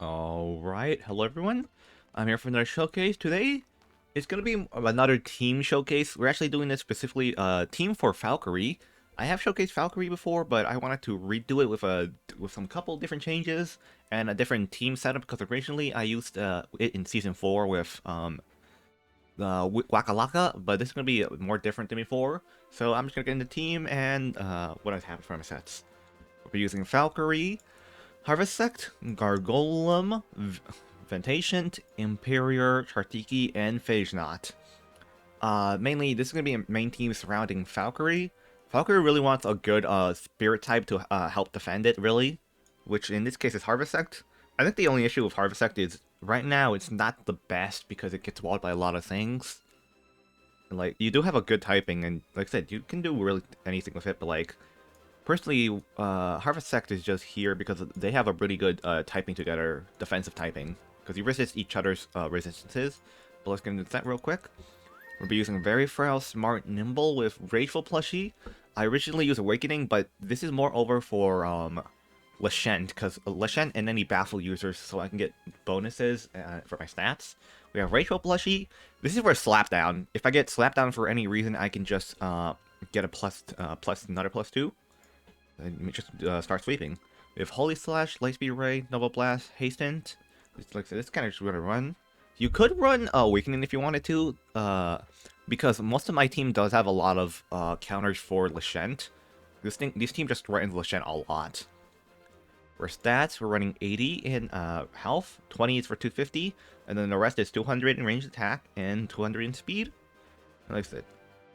Alright, hello everyone. I'm here for another showcase. Today, it's going to be another team showcase. We're actually doing this specifically team for Falkyrie. I have showcased Falkyrie before, but I wanted to redo it with some couple different changes and a different team setup because originally I used it in Season 4 with Wakalaka, but this is going to be more different than before. So I'm just going to get in the team and what I have for my sets. We'll be using Falkyrie, Harvest Sect, Gargolem, Ventient, Imperior, Chartiki, and Phage Knot. Mainly, this is going to be a main team surrounding Falkyrie. Falkyrie really wants a good spirit type to help defend it, really. Which in this case is Harvest Sect. I think the only issue with Harvest Sect is, right now, it's not the best because it gets walled by a lot of things. Like, you do have a good typing, and like I said, you can do really anything with it, but like, personally, Harvest Sect is just here because they have a really good typing together, defensive typing. Because you resist each other's resistances. But let's get into that real quick. We'll be using Very Frail, Smart, Nimble with Rageful Plushie. I originally used Awakening, but this is more over for Lashent, because Lashent and any Baffle users, so I can get bonuses for my stats. We have Rageful Plushie. This is for Slapdown. If I get Slapdown for any reason, I can just get a another +2. And just start sweeping. We have Holy Slash, Lightspeed Ray, Double Blast, Hastened. This kind of just gonna run. You could run Awakening if you wanted to, because most of my team does have a lot of counters for Lashent. This team just threatens Lashent a lot. For stats, we're running 80 in health, 20 is for 250, and then the rest is 200 in ranged attack and 200 in speed. And like I said,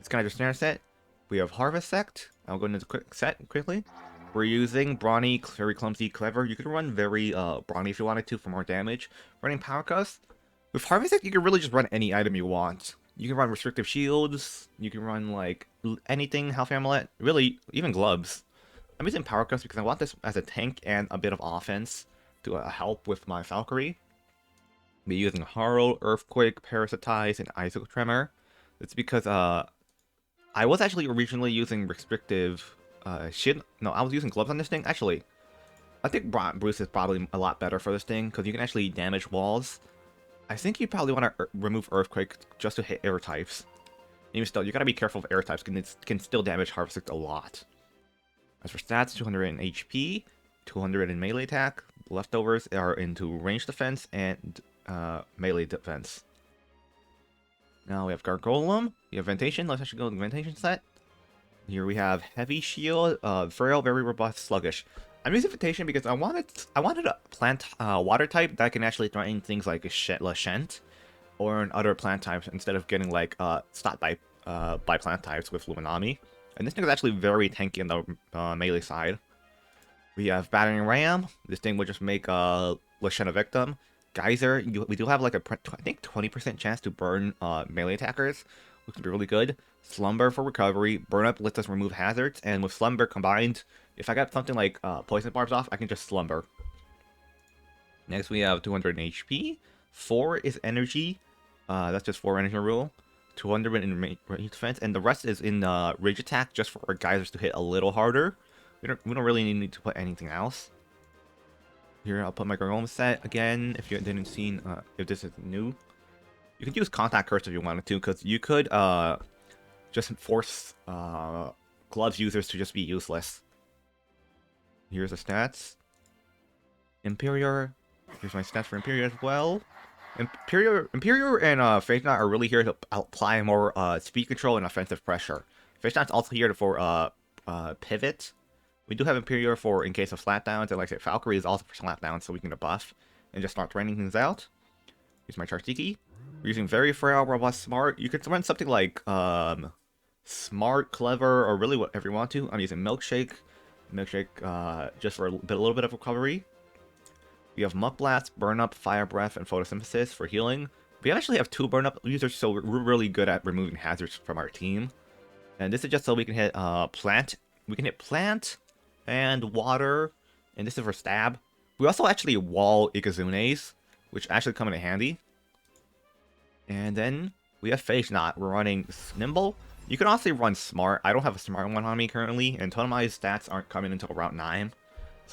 it's kind of just standard set. We have Harvest Sect. I'll go into the quick set quickly. We're using Brawny, Very Clumsy, Clever. You can run very Brawny if you wanted to for more damage. Running Power Cuss. With Harvest Sect, you can really just run any item you want. You can run Restrictive Shields. You can run like anything, Health Amulet. Really, even gloves. I'm using Power Cuss because I want this as a tank and a bit of offense to help with my Falkyrie. Be using Harrow, Earthquake, Parasitize, and Icicle Tremor. It's because I was actually originally using restrictive shit. No, I was using gloves on this thing. Actually, I think Bruce is probably a lot better for this thing because you can actually damage walls. I think you probably want to remove Earthquake just to hit air types. Even still, you gotta be careful of air types because it can still damage Harvest Sect a lot. As for stats, 200 in HP, 200 in melee attack. The leftovers are into range defense and melee defense. Now we have Gargolem, we have Ventation. Let's actually go to the Ventation set. Here we have Heavy Shield, Frail, Very Robust, Sluggish. I'm using Ventation because I wanted a plant water type that can actually threaten things like Lashent or other plant types instead of getting like stopped by plant types with Luminami. And this thing is actually very tanky on the melee side. We have Battering Ram. This thing would just make Lashent a victim. Geyser, we do have like I think 20% chance to burn melee attackers, which would be really good. Slumber for recovery. Burn Up lets us remove hazards, and with Slumber combined, if I got something like Poison Barbs off, I can just Slumber. Next we have 200 in HP. 4 is Energy. That's just 4 energy rule. 200 in range defense, and the rest is in Rage Attack just for our Geysers to hit a little harder. We don't really need to put anything else. Here, I'll put my Gargolem set again. If you didn't see, if this is new, you could use Contact Curse if you wanted to, because you could just force gloves users to just be useless. Here's the stats. Imperior. Here's my stats for Imperior as well. Imperior and Phage Knot are really here to apply more speed control and offensive pressure. Phage Knot's also here for pivot. We do have Imperior for in case of slapdowns, and like I said, Falkyrie is also for slapdowns, so we can buff and just start draining things out. Use my Chartiki. We're using Very Frail, Robust, Smart. You could run something like Smart, Clever, or really whatever you want to. I'm using Milkshake. Milkshake just for a little bit of recovery. We have Muck Blast, Burn Up, Fire Breath, and Photosynthesis for healing. We actually have 2 Burn Up users, so we're really good at removing hazards from our team. And this is just so we can hit Plant. We can hit Plant and Water, and this is for Stab. We also actually wall Ikazunes, which actually come in handy. And then we have Phage Knot. We're running Nimble. You can also run Smart. I don't have a Smart one on me currently, and Totemized stats aren't coming until Route 9.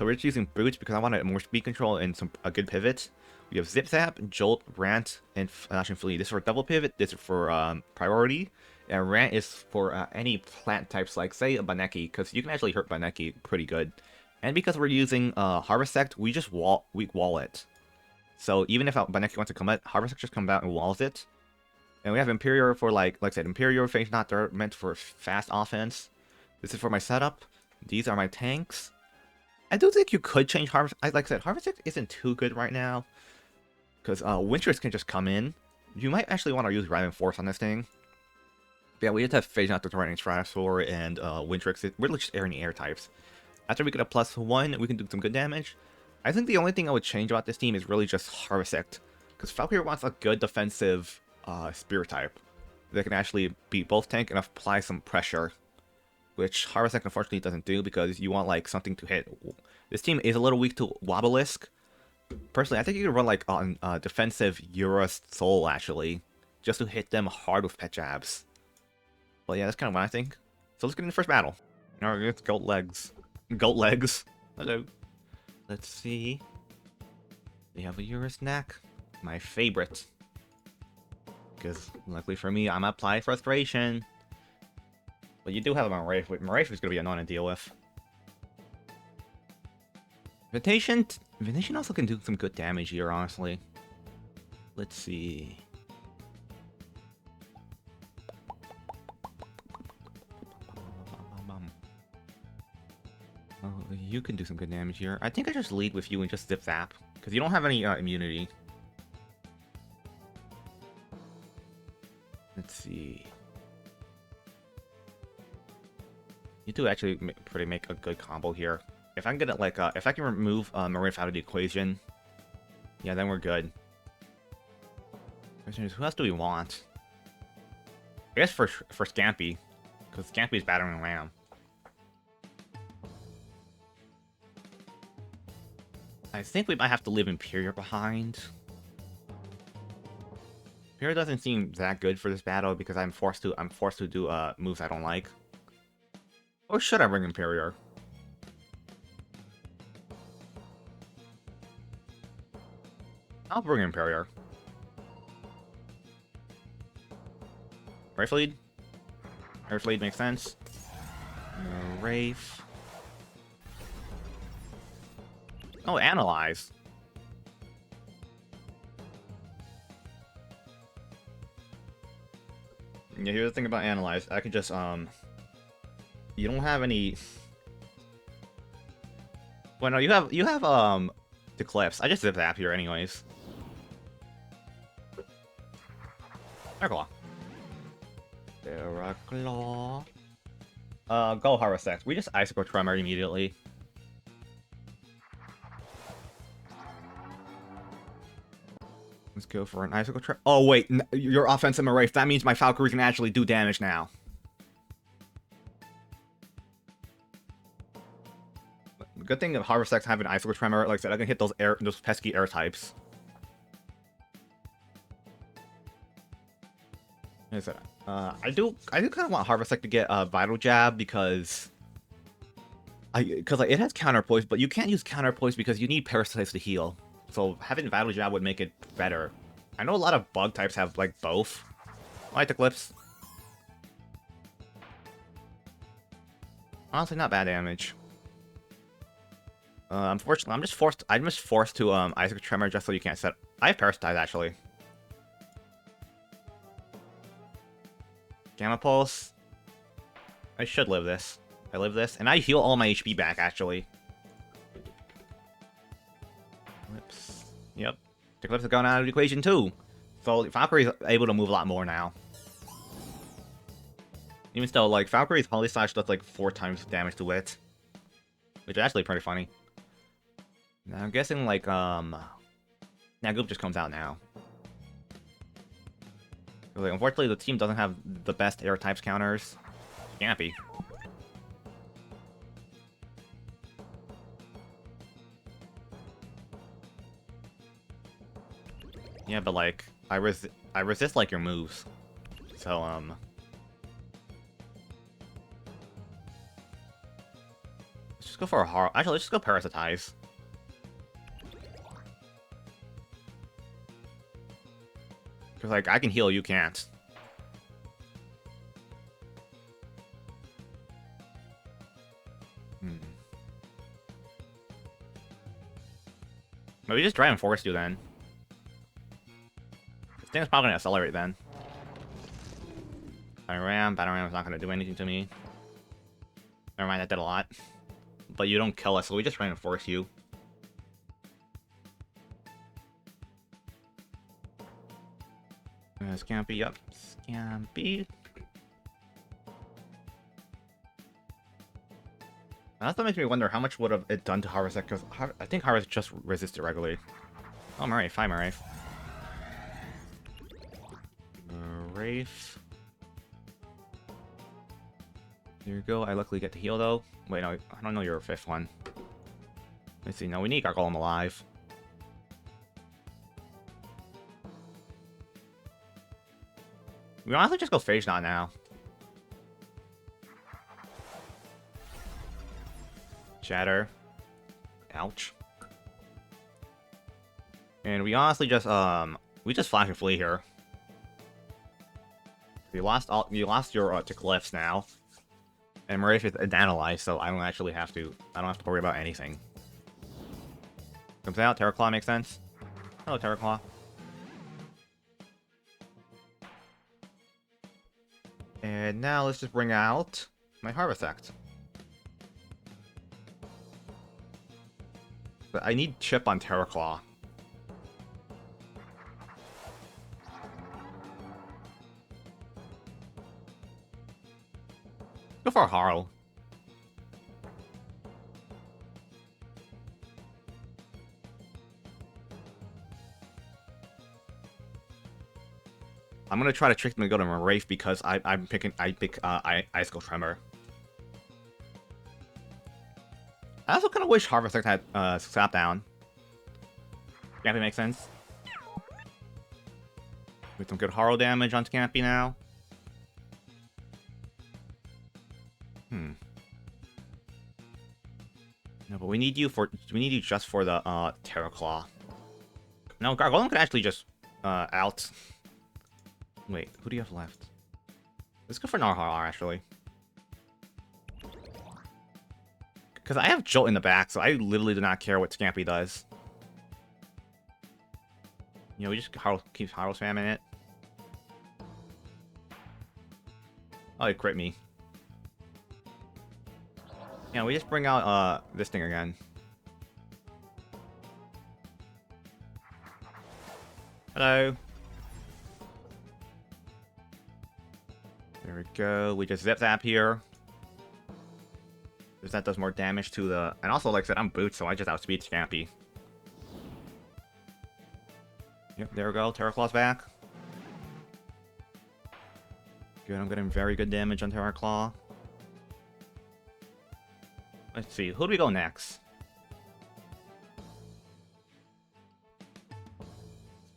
So we're just using boots because I wanted more speed control and a good pivot. We have Zip Zap, Jolt, Rant, and Flash and Flee. This is for double pivot. This is for priority. And Rant is for any plant types, like say a Baneki, because you can actually hurt Baneki pretty good. And because we're using Harvest, we just wall it. So even if Baneki wants to come out, Harvest just comes out and walls it. And we have Imperial for like I said, Imperial Phase Not, they're meant for fast offense. This is for my setup. These are my tanks. I do think you could change Harvest. Like I said, Harvest isn't too good right now. Because Wintrix can just come in. You might actually want to use Driving Force on this thing. But yeah, we have to have Phase Not the Terrain Stratosaur and Wintrix. We're just air in the air types. After we get a +1, we can do some good damage. I think the only thing I would change about this team is really just Harvest. Because Falkyrie wants a good defensive Spear type that can actually beat both tank and apply some pressure, which Harvest unfortunately doesn't do because you want like something to hit. This team is a little weak to Wobelisk. Personally, I think you can run like on defensive Eurus Soul actually, just to hit them hard with pet jabs. But yeah, that's kind of what I think. So let's get into the first battle. Alright, it's Goat Legs. Goat Legs. Hello. Let's see. We have a Eurus Knack, my favorite. Because, luckily for me, I'm Apply Frustration. But you do have a Marafe. Marafe is going to be annoying to deal with. Venation also can do some good damage here, honestly. Let's see. Oh, you can do some good damage here. I think I just lead with you and just Zip Zap. Because you don't have any immunity. Let's see. You do actually make a good combo here. If I can get it like if I can remove Marif out of the equation, yeah, then we're good. Question is, who else do we want? I guess for Scampy, because Scampy's battering Ram. I think we might have to leave Imperial behind. Imperial doesn't seem that good for this battle because I'm forced to do moves I don't like. Or should I bring Imperial? I'll bring Imperial. Wraith lead? Wraith lead makes sense. Wraith. Oh, Analyze. Yeah, here's the thing about Analyze. I could just, you don't have any... Well, no, you have, the Cliffs. I just Zip Zap here anyways. Terraclaw. Terraclaw. Go Harvest. We just Icicle Tremor immediately. Let's go for an Icicle Tremor. Oh, wait. Your offensive Marafe. That means my Falkyrie can actually do damage now. Good thing that Harvest X have an Icicle Tremor. Like I said, I can hit those pesky air types. Like I said, I do kind of want Harvest X to get a Vital Jab because like, it has counterpoise, but you can't use counterpoise because you need Parasites to heal. So having Vital Jab would make it better. I know a lot of bug types have like both. I like the Clips. Honestly, not bad damage. Unfortunately, I'm just forced to Icicle Tremor just so you can't set. I have Parasitize actually. Gamma Pulse. I should live this. I live this, and I heal all my HP back actually. Clips. Yep. The Clips have gone out of the equation too. So Valkyrie is able to move a lot more now. Even still, like Valkyrie's Holy Slash does like 4 times damage to it, which is actually pretty funny. Now I'm guessing like Nagoop just comes out now. Like, unfortunately, the team doesn't have the best air types counters. Scampy. Yeah, but like I resist like your moves. So let's just go for a horror. Actually, let's just go parasitize. Because, like, I can heal, you can't. Maybe just try and force you then. This thing's probably gonna accelerate then. Battering Ram is not gonna do anything to me. Never mind, that did a lot. But you don't kill us, so we just try and force you. Scampy, up. Scampy. That's what makes me wonder how much would have it done to Harvest, because I think Harvest just resisted regularly. Oh, Marafe. Hi, Marafe. Marafe. There you go. I luckily get to heal, though. Wait, no, I don't know your fifth one. Let's see. No, we need Gargoyle alive. We honestly just go Phage Knot now. Shatter. Ouch. And we honestly just we just Flash and Flee here. You lost your Glyphs now. And Marafe is analyzed, so I don't have to worry about anything. Comes out, Terraclaw makes sense. Hello, Terraclaw. And now let's just bring out my Harvest. But I need Chip on Terraclaw. Go for a Harl. I'm gonna try to trick them to go to Marafe because I pick Icicle Tremor. I also kind of wish Harvest had Slap Down. Scampy makes sense. With some good Harl damage on Scampy now. No, but we need you just for the Terraclaw. No, Gargoyle could actually just out. Wait, who do you have left? Let's go for Narhar, actually. Because I have Jolt in the back, so I literally do not care what Scampy does. You know, we just keep Harl spamming it. Oh, he crit me. Yeah, we just bring out this thing again. Hello. There we go. We just Zip Zap here. Because that does more damage to the... And also, like I said, I'm Boots, so I just outspeed Scampy. Yep, there we go. Terraclaw's back. Good, I'm getting very good damage on Terraclaw. Let's see, who do we go next?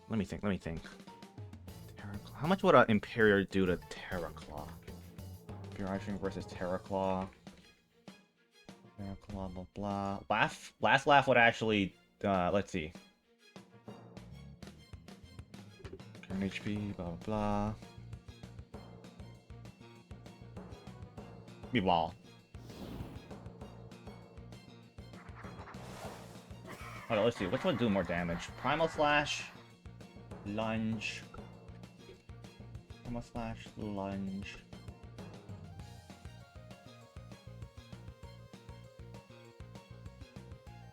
Let me think. Terraclaw. How much would an Imperior do to Terraclaw? Imperior versus Terraclaw. Terraclaw, blah blah. Last Laugh would actually, let's see. Turn HP, blah blah. Be wall. Alright, let's see. Which one do more damage? Primal Slash, Lunge. Primal Slash, Lunge.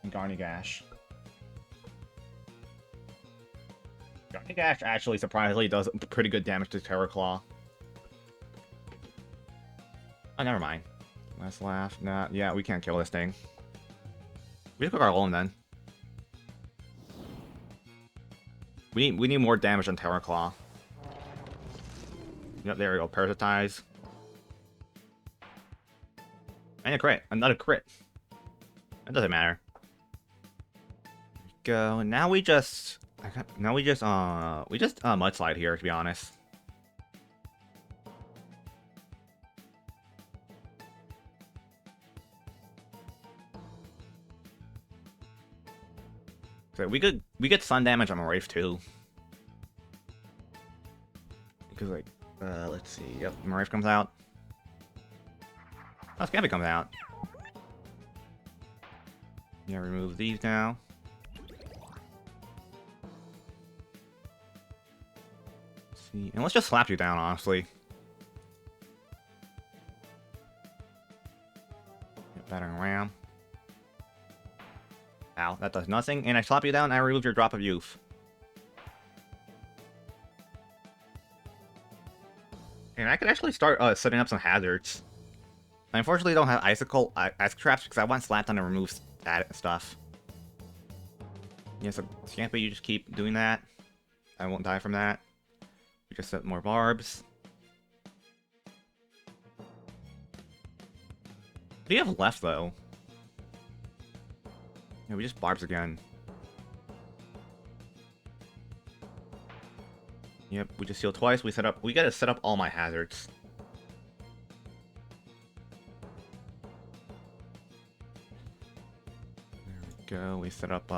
And Garnigash. Garnigash actually surprisingly does pretty good damage to Terraclaw. Oh, never mind. Last Laugh. Nah, yeah, we can't kill this thing. We just put our Golem then. We need more damage on Terraclaw. Yep, there we go. Parasitize. And a crit. Another crit. That doesn't matter. There we go. Now we just Mudslide here, to be honest. So we get sun damage on Wraith too. Because like, let's see. Yep, Wraith comes out. Oh, Scabby comes out. Yeah, remove these now. Let's see, and let's just slap you down, honestly. Battering ram. Ow, that does nothing. And I slap you down, and I remove your drop of youth. And I could actually start setting up some hazards. I unfortunately don't have ice traps because I want Slapdown to remove that stuff. Yeah, so Scampy, you just keep doing that. I won't die from that. We just set more barbs. What do you have left, though? Yeah, we just barbs again. Yep, we just heal twice. We gotta set up all my hazards. There we go. We set up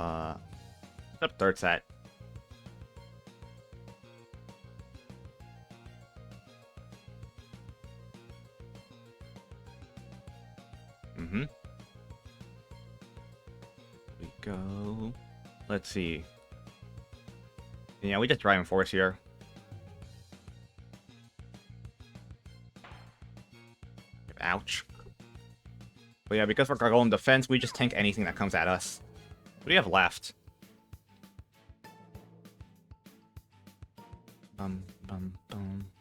third set. Mm-hmm. We go. Let's see. Yeah, we just Driving Force here. Ouch. But yeah, because we're Gargoyle in defense, we just tank anything that comes at us. What do you have left?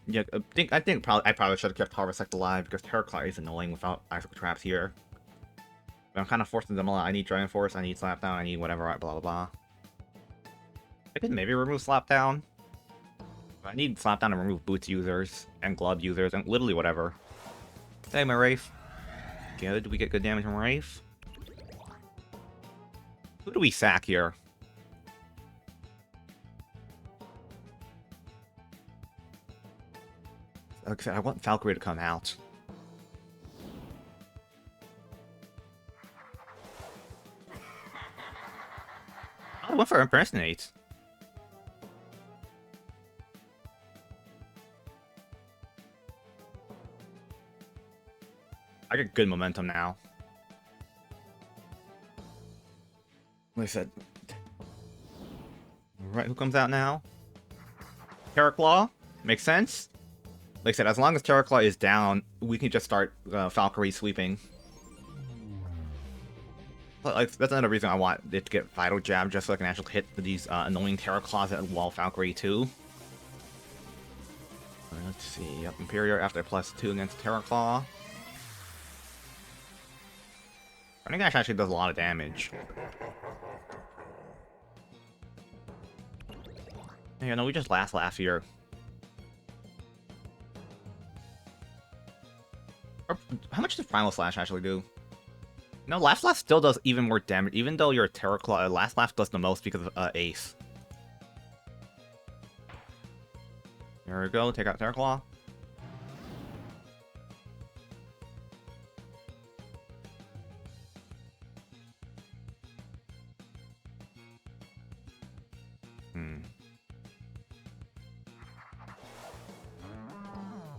Yeah, I think I probably should have kept Harvest alive because Terraclaw is annoying without icicle traps here. But I'm kind of forcing them all. I need Dragon Force, I need Slapdown, I need whatever, blah blah blah. I could maybe remove Slapdown. I need Slapdown to remove Boots users and Glove users and literally whatever. Hey, my Wraith. Good, we get good damage from Wraith. Who do we sack here? Like I said, I want Falkyrie to come out. I went for Impersonate. I get good momentum now. Like I said. Right, who comes out now? Terraclaw? Makes sense. Like I said, as long as Terraclaw is down, we can just start Falkyrie sweeping. But, like, that's another reason I want it to get Vital Jab, just so I can actually hit these annoying Terraclaws at wall Falkyrie too. Let's see. Yep, Imperior after +2 against Terraclaw. Running Dash actually does a lot of damage. Yeah, no, we just laugh here. Or, how much does Primal Slash actually do? No, Last Laugh still does even more damage, even though your Terraclaw, Last Laugh does the most because of Ace. There we go, take out Terraclaw.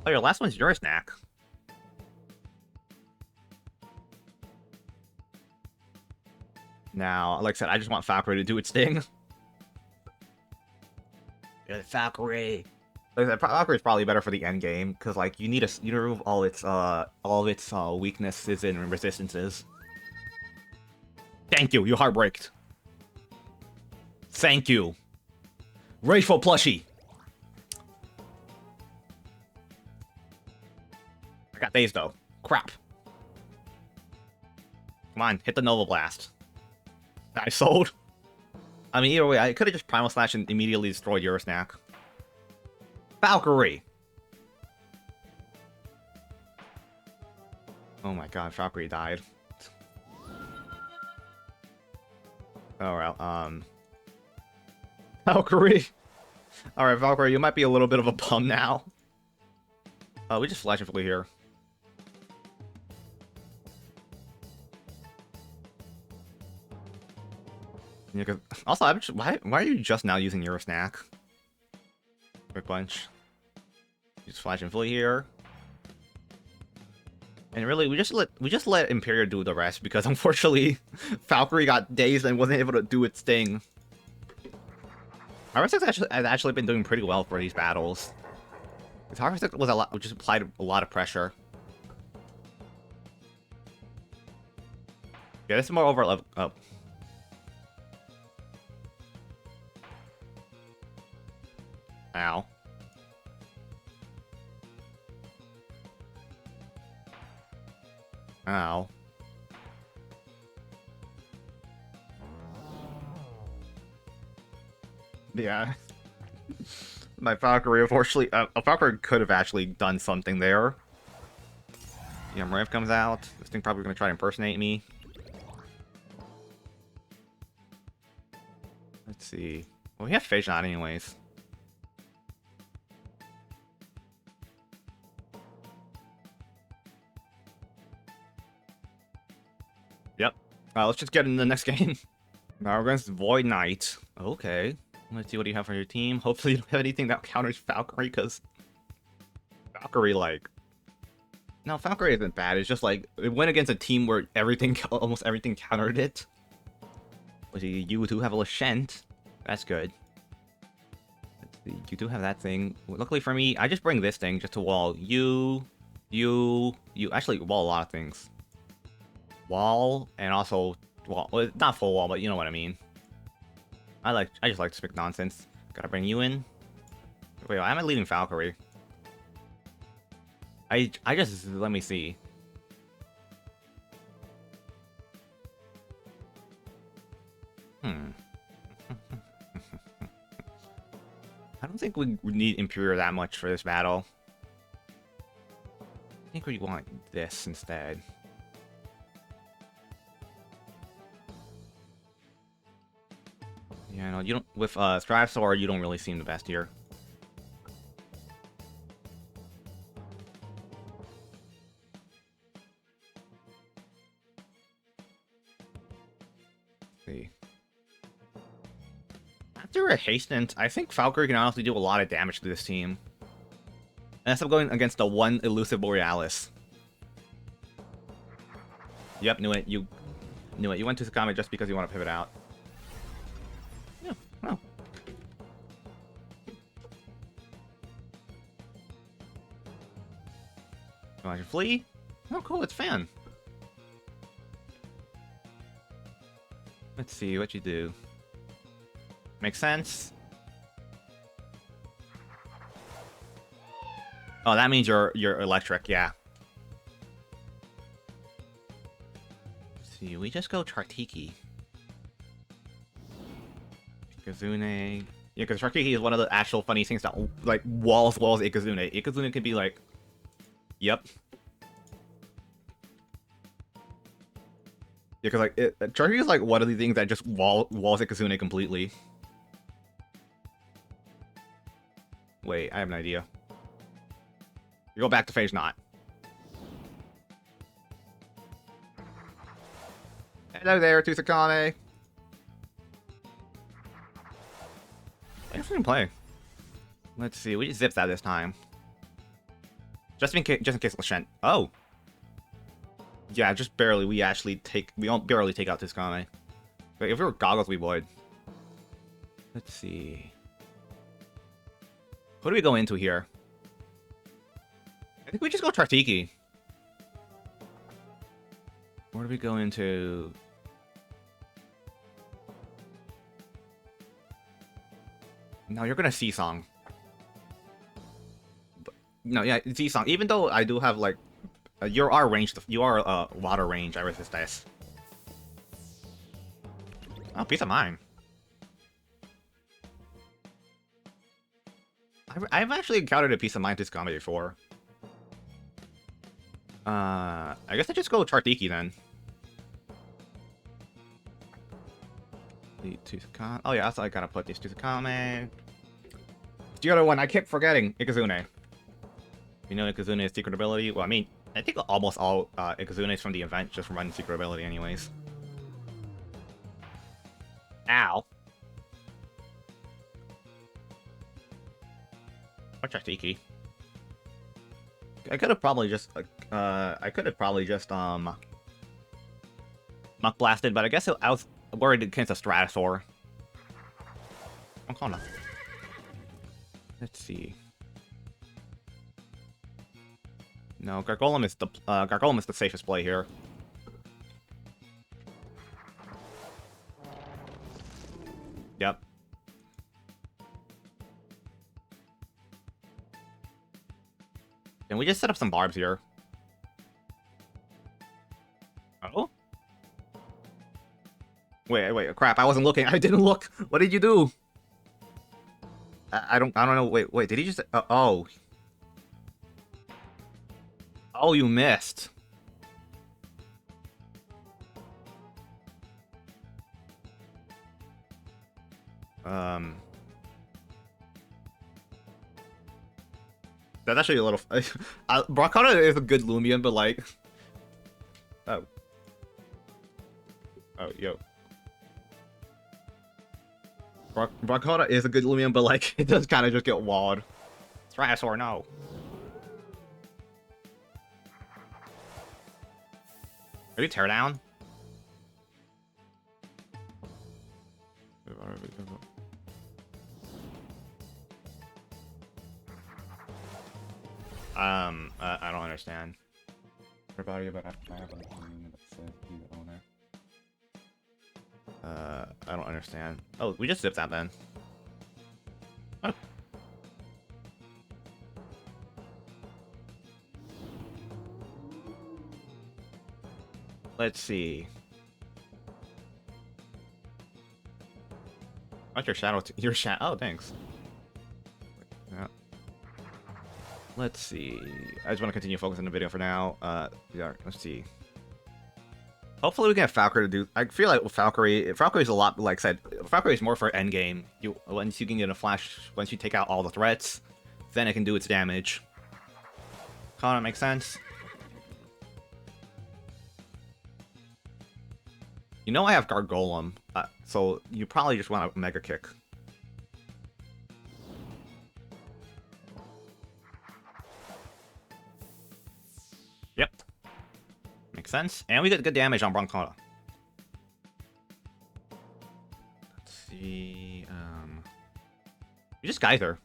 Oh, your last one's your snack. Now, like I said, I just want Falkyrie to do its thing. Yeah, Falkyrie. Like I said, Falkyrie is probably better for the end game because, like, you need to remove all of its weaknesses and resistances. Thank you. You heartbreaked. Thank you. Rageful plushie. I got these though. Crap. Come on, hit the Nova Blast. I sold. I mean, either way, I could have just Primal Slash and immediately destroyed your snack. Falkyrie. Oh my god, Falkyrie died. Alright, Valkyrie. Alright, Valkyrie, you might be a little bit of a bum now. We just flash and flee here. Yeah, 'cause also, why are you just now using your snack? Quick punch. Just flash and flee here. And really, we just let Imperia do the rest because unfortunately, Falkyrie got dazed and wasn't able to do its thing. Harvest has actually been doing pretty well for these battles. His Harvest was just applied a lot of pressure. Yeah, this is more over level up. Ow. Ow. Yeah. My Valkyrie, unfortunately, a Valkyrie could have actually done something there. Yeah, Rev comes out. This thing probably gonna try to impersonate me. Let's see. Well, we have Phase Knot anyways. Yep. Let's just get in the next game. Now we're against Void Knight. Okay. Let's see what you have for your team. Hopefully you don't have anything that counters Valkyrie, because Valkyrie, like... No, Valkyrie isn't bad. It's just like, it went against a team where everything, almost everything countered it. Let's see, you do have a Lashent. That's good. Let's see, you do have that thing. Luckily for me, I just bring this thing just to wall you. Actually, wall a lot of things. Wall, and also, well, not full wall, but you know what I mean. I just like to speak nonsense. Gotta bring you in. Wait, why am I leading Valkyrie? I just, let me see. I don't think we need Imperial that much for this battle. I think we want this instead. Yeah, no, you don't, with Strive Sword, you don't really seem the best here. See. After a Hastened, I think Valkyrie can honestly do a lot of damage to this team. Instead of going against the one elusive Borealis. Yep, knew it. You knew it. You went to Sakami just because you want to pivot out. Yeah, well. You want to flee? Oh, cool, it's Fan. Let's see what you do. Makes sense. Oh, that means you're electric, yeah. Let's see, we just go Chartiki. Ikazune. Yeah, because Chartiki is one of the actual funny things that like walls Ikazune. Ikazune can be like, yep. Yeah, because like Chartiki is like one of the things that just walls Ikazune completely. Wait, I have an idea. You go back to Phase Knot. Hello there, Tusakame. Thanks for play. Let's see, we just zipped that this time. Just in case Lashent. Oh. Yeah, just barely. We don't barely take out Tusakame. But if we were goggles, we would. Let's see. What do we go into here? I think we just go Chartiki. Where do we go into? No, you're gonna C-Song. No, yeah, C-Song. Even though I do have like, you are range. You are water range. I resist this. Oh, piece of mine. I've actually encountered a piece of mind Tusakame before. I guess I just go Chartiki then. Tusakame. Oh yeah, also I gotta put these Tusakame. The other one I kept forgetting, Ikazune. You know Ikazune's secret ability? Well, I mean, I think almost all Ikazune's from the event just run secret ability anyways. Ow. What's Artiki? I could have probably just, Muck Blasted, but I guess I was worried against a Stratosaur. I'm calling up. Let's see. No, Gargolem is the safest play here. Yep. Can we just set up some barbs here? Oh? Wait, crap, I wasn't looking. I didn't look. What did you do? I don't know. Wait, did he just... oh. Oh, you missed. That's actually a little... Brockana is a good Loomian, but like... Oh. Oh, yo. Brockana is a good Loomian, but like, it does kind of just get walled. Stratosaur, no. Maybe tear down? I don't understand. Everybody about I don't understand. Oh, we just zipped that then. Oh. Let's see. What's your shadow? Your shadow? Oh, thanks. Yeah. Let's see. I just want to continue focusing on the video for now. Yeah, let's see. Hopefully we can have Falkyrie to do... I feel like with Falkyrie is a lot, like I said, Falkyrie is more for endgame. Once you can get a flash, once you take out all the threats, then it can do its damage. Kinda makes sense. You know I have Gargolem, so you probably just want a Mega Kick. Yep. Makes sense. And we get good damage on Broncona. Let's see, you just Geyser.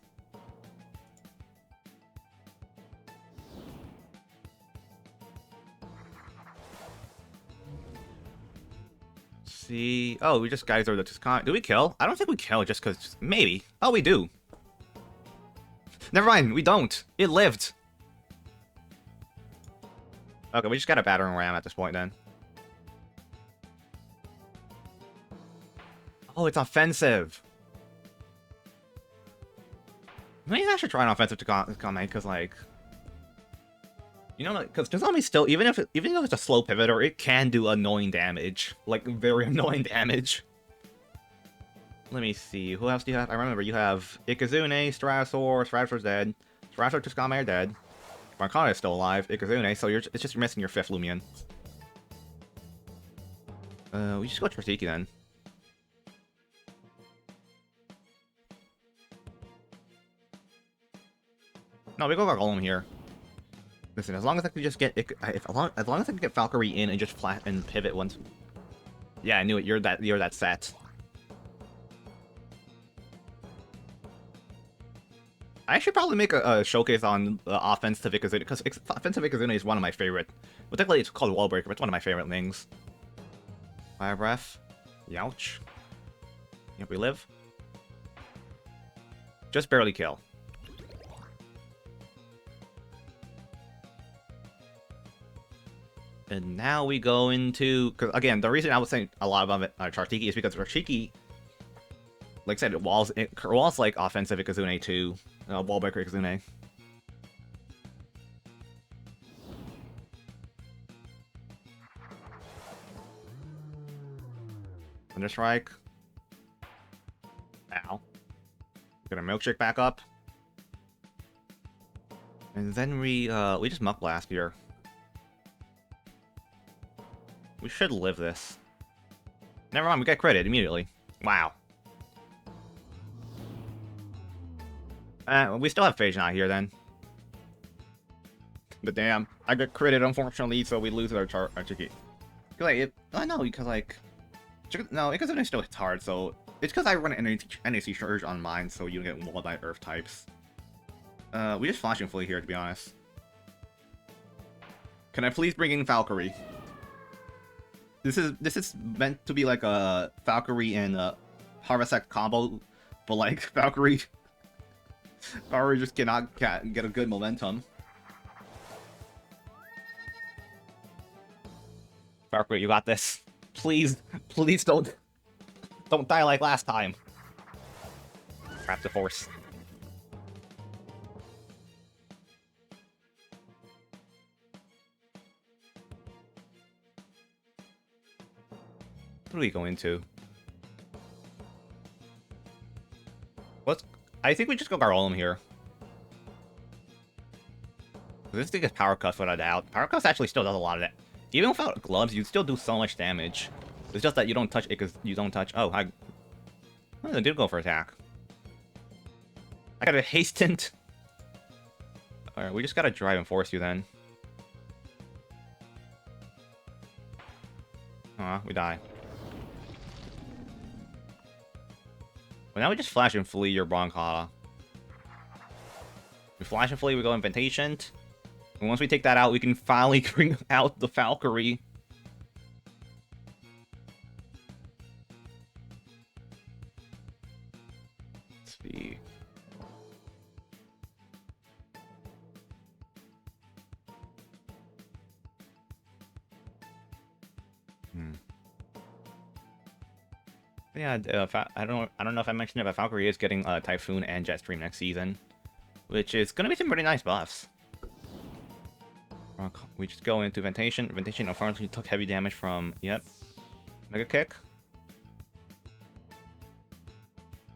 See, oh, we just Geyser the Tuscan. Do we kill? I don't think we kill just because, maybe. Oh, we do. Never mind, we don't. It lived. Okay, we just got a battering ram at this point then. Oh, it's offensive. Maybe I should try an offensive to comment because, like, you know, because Tsunami still, even if it's a slow pivoter, it can do annoying damage, like very annoying damage. Let me see, who else do you have? I remember you have Ikazune, Stratosaur's dead, Stratosaur, Tuscame are dead. Broncana is still alive, Ikazune, so it's just missing your 5th Loomian. We just go Tristiki then. No, we go Golem here. Listen, as long as I can just get as long as I can get Falkyrie in and just flat and pivot once. Yeah, I knew it. You're that set. I should probably make a showcase on offensive Ikazune, because offensive Ikazune is one of my favorite. Well, technically it's called Wall Breaker, but it's one of my favorite things. Fire Breath. Youch. Yep, we live. Just barely kill. And now we go into... Because, again, the reason I was saying a lot about it, Chartiki is because Chartiki, like I said, it walls like offensive Ikazune too. Wall Breaker Ikazune. Thunder Strike. Ow. Get a Milkshake back up. And then we just Muck Blast here. We should live this. Never mind, we got credit immediately. Wow. We still have Phage not here then. But damn, I got critted unfortunately, so we lose our Chicky. Like, I know, because like, no, because it still hits hard, so it's because I run an NAC charge on mine, so you get walled by Earth types. We just flashing fully here, to be honest. Can I please bring in Falkyrie? This is meant to be like a Falkyrie and Harvest combo, but like Falkyrie just cannot get a good momentum. Falkyrie, you got this. Please don't die like last time. Trap the force. What are we going to? I think we just go Garolum here. This thing is Power Cuff without a doubt. Power Cuff actually still does a lot of that. Even without gloves, you still do so much damage. It's just that you don't touch it because you don't touch. Oh, I did go for attack. I got a hastened. Alright, we just gotta drive and force you then. We die. Well, now we just flash and flee your Bronchata. We flash and flee, we go Invitation. And once we take that out, we can finally bring out the Falkyrie. Let's see. Yeah, I don't know if I mentioned it, but Falkyrie is getting Typhoon and Jetstream next season, which is gonna be some pretty nice buffs. We just go into Ventation. Ventation unfortunately took heavy damage from, yep, Mega Kick.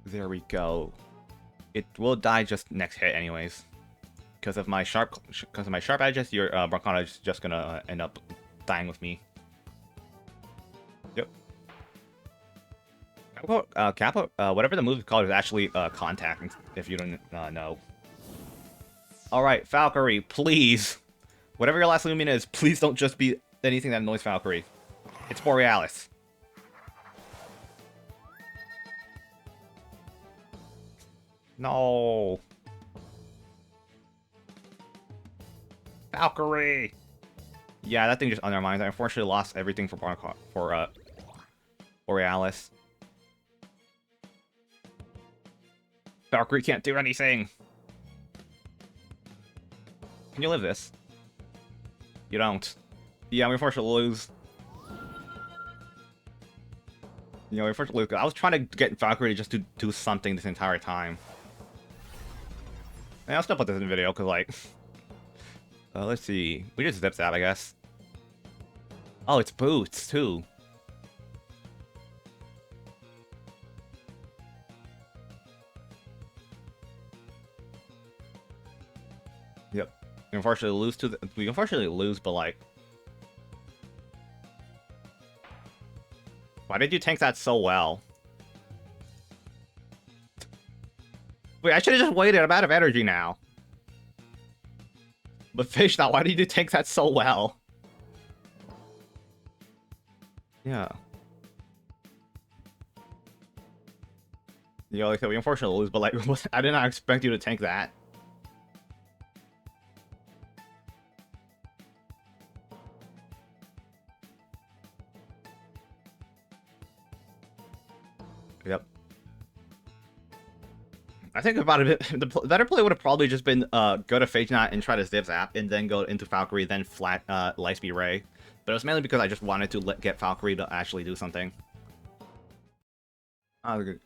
There we go. It will die just next hit anyways. Because of my sharp edges, your Bronchata is just gonna end up dying with me. Yep. Kappa, whatever the move is called is actually contact, if you don't know. Alright, Falkyrie, please. Whatever your last Loomain is, please don't just be anything that annoys Falkyrie. It's Borealis. No. Falkyrie. Yeah, that thing just undermines. I unfortunately lost everything for Borealis. Falkyrie can't do anything. Can you live this? You don't. Yeah, we unfortunately lose. You know, we unfortunately lose. I was trying to get Falkyrie just to do something this entire time. And I'll still put this in the video, because, like... let's see. We just zip that, I guess. Oh, it's boots, too. Yep. We unfortunately lose, but like... Why did you tank that so well? Wait, I should have just waited. I'm out of energy now. But Fishknot, why did you tank that so well? Yeah. You know, like, we unfortunately lose, but like, I did not expect you to tank that. Yep. I think about it, the better play would have probably just been go to Phagenat and try to Zip Zap, and then go into Falkyrie, then flat Lightspeed Ray. But it was mainly because I just wanted to get Falkyrie to actually do something. Oh, good.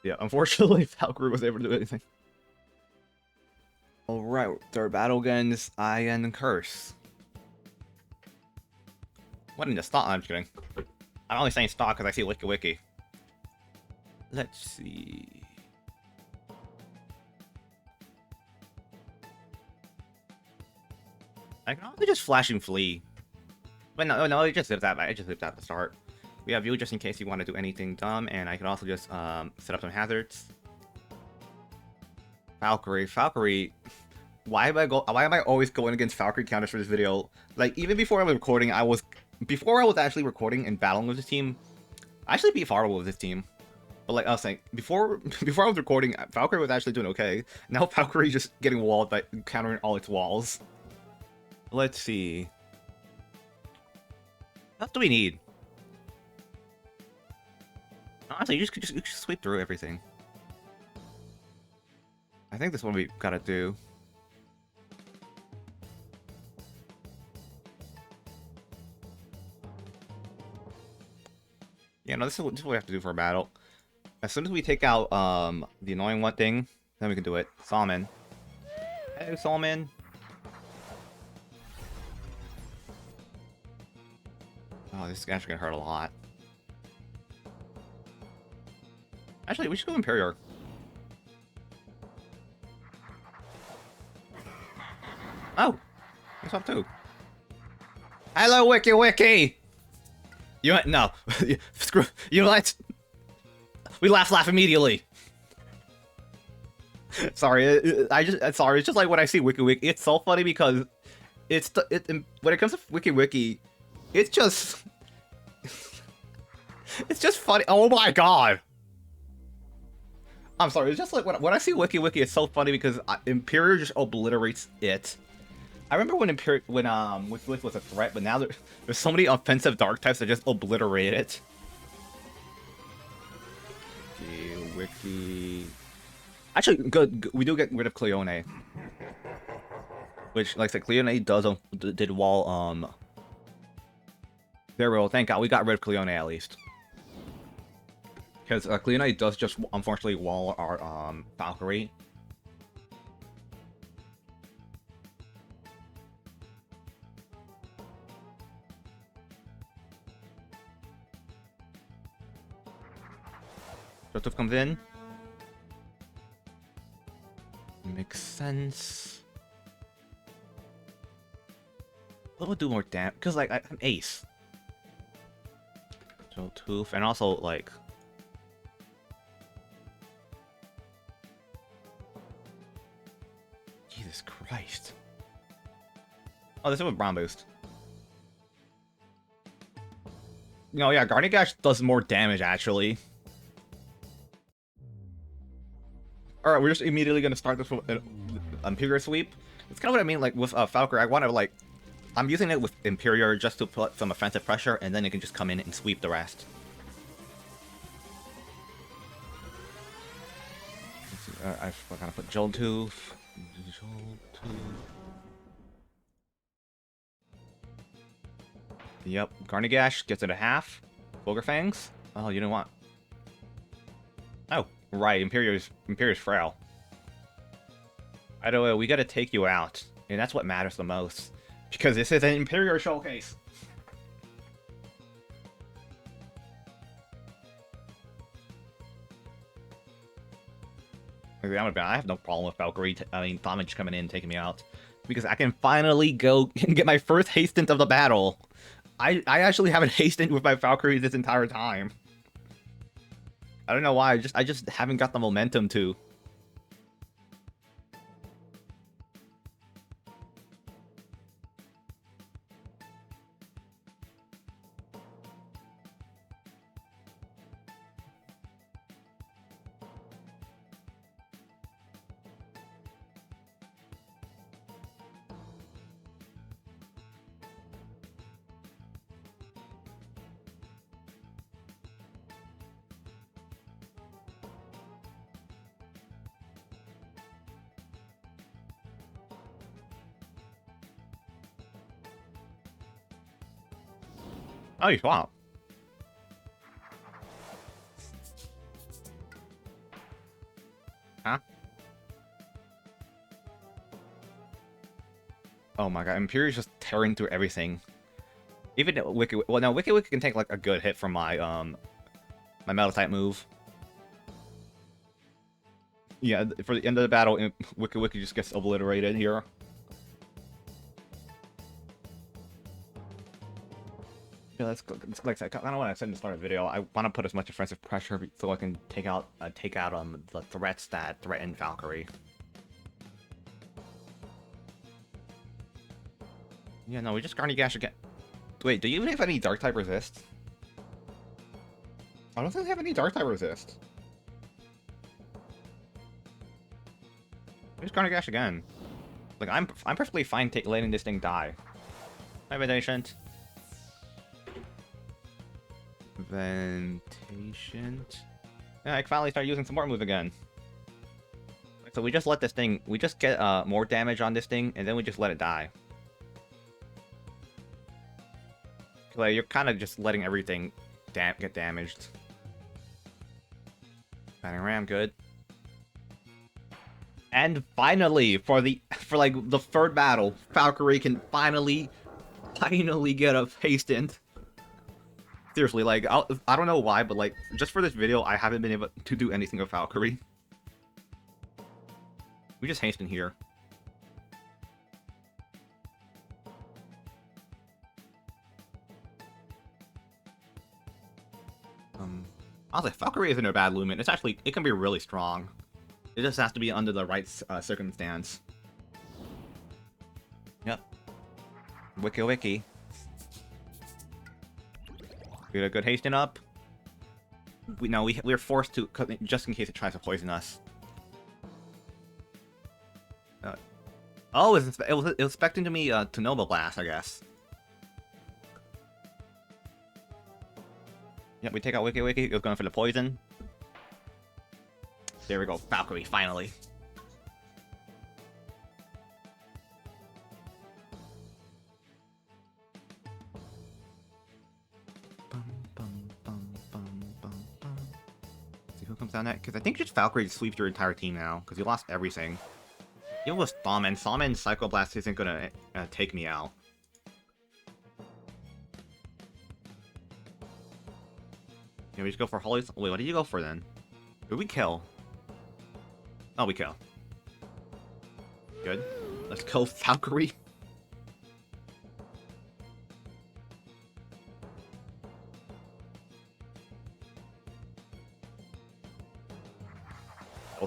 Yeah, unfortunately, Falkyrie was able to do anything. Alright, third battle against Iron Curse. What in the stock? I'm just kidding. I'm only saying stock because I see Wiki Wiki. Let's see. I can also just flash and flee. But no, it just zips out. It just zips out at the start. We have you just in case you want to do anything dumb, and I can also just set up some hazards. Falkyrie. Why am I always going against Falkyrie counters for this video? Like, even before I was recording, before I was actually recording and battling with this team, I actually beat Farwell with this team. But like I was saying, before I was recording, Falkyrie was actually doing okay. Now Falkyrie's just getting walled by countering all its walls. Let's see. What do we need? Honestly, you just sweep through everything. I think this is what we gotta do. Yeah, no, this is what we have to do for a battle. As soon as we take out the annoying one thing, then we can do it. Solomon. Hey, Solomon. Oh, this is actually gonna hurt a lot. Actually, we should go Imperior. Oh, what's up too? Hello, Wiki. You no, screw. You know what? We laugh immediately. Sorry, sorry. It's just like when I see Wiki. It's so funny because when it comes to Wiki, it's just it's just funny. Oh my god. I'm sorry. It's just like when I see Wiki, it's so funny because Imperial just obliterates it. I remember when Wiki was a threat, but now there's so many offensive dark types that just obliterate it. Wiki. Actually, good. We do get rid of Cleone, which, like I said, Cleone did wall. There we go. Thank God we got rid of Cleone at least, because Cleone does just unfortunately wall our Falkyrie. Joseph comes in. Makes sense. What would do more damage? Because, like, I'm ace. So, Tooth, and also, like... Jesus Christ. Oh, this is with Brown Boost. No, yeah, Guardian Gash does more damage, actually. Alright, we're just immediately going to start this with Imperial Sweep. It's kind of what I mean, like, with Falkyrie, I want to, like... I'm using it with Imperial just to put some offensive pressure, and then it can just come in and sweep the rest. I forgot to put Joltooth. Yep, Garnigash gets it a half. Booger Fangs? Oh, you know what? Oh, right, Imperial's frail. Either way, we gotta take you out, and that's what matters the most. Because this is an Imperial showcase. I have no problem with Valkyrie, Thomage coming in and taking me out. Because I can finally go and get my first hasten of the battle. I actually haven't hastened with my Valkyrie this entire time. I don't know why, I just haven't got the momentum to. Oh, you swap. Huh? Oh my god, Imperial's just tearing through everything. Even Wiki, well, no, Wiki can take like a good hit from my my metal type move. Yeah, for the end of the battle, Wiki just gets obliterated here. Yeah, like I kind of what I said in the start of the video. I want to put as much offensive pressure so I can take out the threats that threaten Valkyrie. Yeah, no, we just Garny Gash again. Wait, do you even have any Dark type resist? I don't think they have any Dark type resist. We just Garny Gash again. Like I'm perfectly fine letting this thing die. Ventation. Ventation. Yeah, I can finally start using some more moves again. So we just let this thing, we just get more damage on this thing, and then we just let it die. Like, you're kind of just letting everything get damaged. Batting ram, good. And finally, for like the third battle, Falkyrie can finally get a hastened. Seriously, like I don't know why, but like just for this video, I haven't been able to do anything with Falkyrie. We just hasten here. Honestly, Falkyrie isn't a bad Loomain. It can be really strong. It just has to be under the right circumstance. Yep. Wiki. We get a good hasten up. We're forced to, just in case it tries to poison us. Oh, it was expecting to me to Nova Blast, I guess. Yep, we take out Wiki. It was going for the poison. There we go, Falkyrie, finally. See who comes down next? Because I think just Falkyrie sweeps your entire team now, because you lost everything. Even with Loomain, Psycho Blast isn't gonna take me out. Yeah, we just go for Holy... Wait, what did you go for then? Did we kill? Oh, we kill. Good. Let's go, Falkyrie.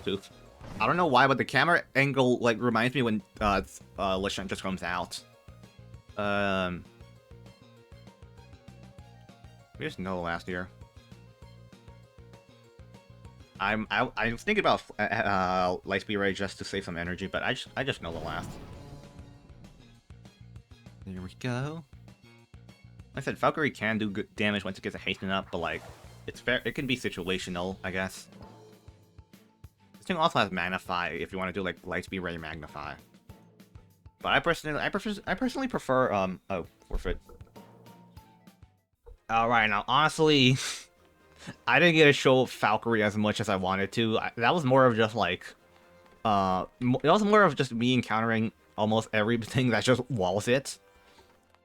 Tooth. I don't know why, but the camera angle like reminds me when Lishant just comes out. We just know last year. I was thinking about Lightspeed Ray just to save some energy, but I just know the last. There we go. Like I said, Falkyrie can do good damage once it gets a hasten up, but like it's fair. It can be situational, I guess. This thing also has Magnify if you want to do like Lightspeed Ray Magnify. But I personally prefer oh, forfeit. All right, now honestly. I didn't get to show Falkyrie as much as I wanted to. That was more of just like, it was more of just me encountering almost everything that just walls it.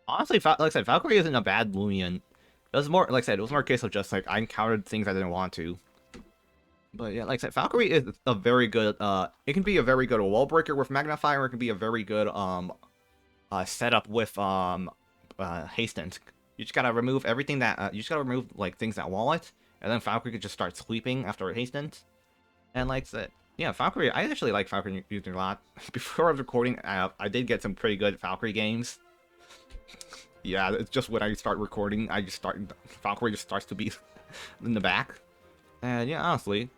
Honestly, like I said, Falkyrie isn't a bad Loomain. It was more, like I said, it was more a case of just like I encountered things I didn't want to. But yeah, like I said, Falkyrie is a very good. It can be a very good wall breaker with Magnify, or it can be a very good setup with Hastened. You just gotta remove everything that you just gotta remove like things that wall it. And then Falkyrie could just start sweeping after it hastens. And like that, yeah, Falkyrie, I actually like Falkyrie using a lot. Before I was recording, I did get some pretty good Falkyrie games. Yeah, it's just when I start recording, Falkyrie just starts to be in the back. And yeah, honestly,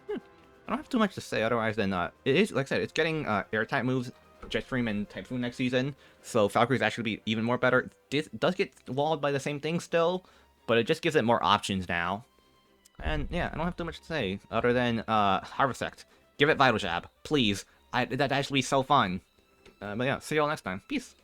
I don't have too much to say otherwise than, it is, like I said, it's getting air-type moves, Jetstream and Typhoon next season. So Falkyrie's actually be even more better. It does get walled by the same thing still, but it just gives it more options now. And yeah, I don't have too much to say other than Harvest. Give it Vital Jab, please. That'd actually be so fun. But yeah, see y'all next time. Peace.